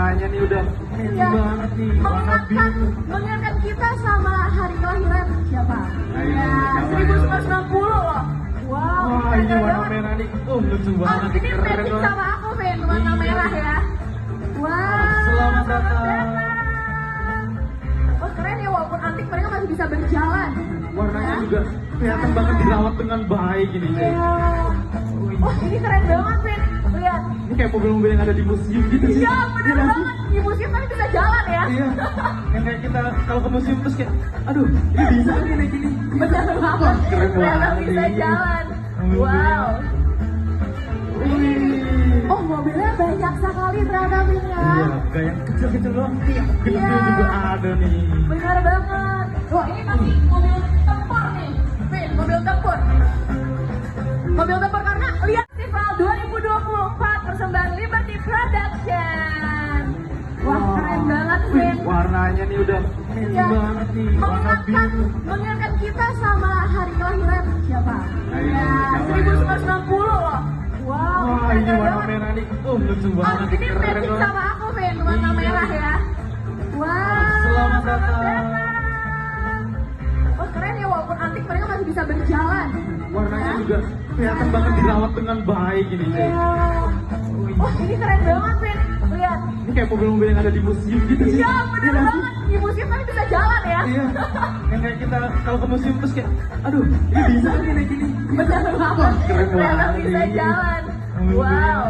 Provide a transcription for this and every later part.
warnanya nih udah match Iya. banget nih, warna biru. Mengingatkan kita sama hari kelahiran siapa? Ayo, Ya, siapa 1990 loh. Wow, Wah, ini keren warna banget. merah nih. Lucu Oh, banget, ini keren matching banget. sama aku, Vin, warna Iya. merah ya. Wow, Selamat datang. Oh, keren ya, walaupun antik mereka masih bisa berjalan. Warnanya juga kelihatan banget dirawat dengan baik ini. Cuy. Iya. Oh, ini keren banget, Vin. Lihat. Ini kayak mobil-mobil yang ada di museum gitu sih. Iya, bener Iya, banget. Di museum tapi bisa jalan ya. Iya. Yang kayak kita kalau ke museum terus kayak, aduh, ini bisa nih naik gini. Bener banget. Keren Ternyata banget bisa ini. jalan. Mobil-mobil. Wow. Wih. Oh, mobilnya banyak sekali ternyata, Vin ya. Iya, kayak yang kecil-kecil doang. Gede Iya. juga ada nih. Benar banget. Wah, ini masih mobil tempur nih. Vin, mobil tempur. Mobil tempur karena lihat festival 2024 persembahan Liberty Production. Wah, keren banget, Vin. Warnanya nih udah match Iya. banget nih, warna biru. Mengingatkan kita sama hari kelahiran siapa? Ayo, Ya, siapa 1990 loh. Wow, Wah, keren ini warna banget. merah nih. Lucu Oh, banget, ini keren matching banget. sama aku, Vin, warna Iya. merah ya. Wow. Selamat datang. Oh, keren ya, walaupun antik mereka masih bisa berjalan. Warnanya juga kelihatan banget dirawat dengan baik ini. Cuy. Iya. Oh, ini keren banget, Vin. Lihat. Ini kayak mobil-mobil yang ada di museum gitu sih. Iya, bener Iya, banget. Di museum tapi bisa jalan ya. Iya. Yang kayak kita kalau ke museum terus kayak, aduh, ini bisa nih naik gini. Bener banget. Keren Ternyata banget bisa ini. jalan. Mobil-mobil. Wow.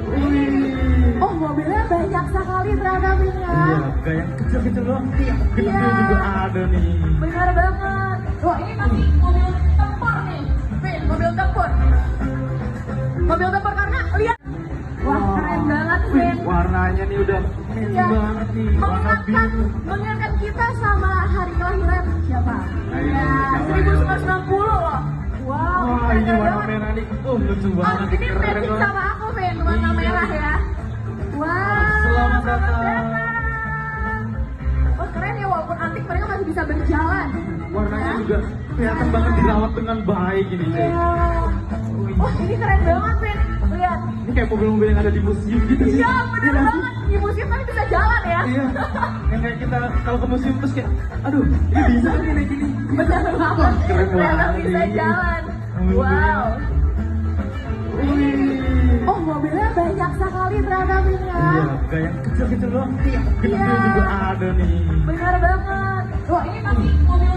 Wih. Oh, mobilnya banyak sekali ternyata, Vin ya. Iya, kayak yang kecil-kecil doang. Gede Iya. juga ada nih. Bener banget. Wah, ini masih mobil tempur nih. Vin, mobil tempur. Mobil tempur karena lihat. Wah, keren banget, Vin. Warnanya nih udah match Iya. banget nih, warna biru. Mengingatkan kita sama hari kelahiran siapa? Ayo, Ya, siapa 1990 loh. Wow, Wah, ini keren warna banget. merah nih. Lucu Oh, banget, ini keren matching banget. sama aku, Vin, warna Iya. merah ya. Wow. Selamat datang. Oh, keren ya, walaupun antik mereka masih bisa berjalan. Warnanya juga kelihatan banget dirawat dengan baik ini. Cuy. Iya. Oh, ini keren banget, Vin. Lihat. Ini kayak mobil-mobil yang ada di museum gitu sih. Iya, bener banget. Di museum tapi bisa jalan ya. Iya. Yang kayak kita kalau ke museum terus kayak, aduh, ini bisa nih naik gini. Bener banget. Keren Ternyata banget bisa ini. jalan. Mobil-mobil. Wow. Wih. Oh, mobilnya banyak sekali ternyata, Vin ya. Iya, kayak yang kecil-kecil doang. Gede Iya. juga ada nih. Bener banget. Wah, ini masih mobil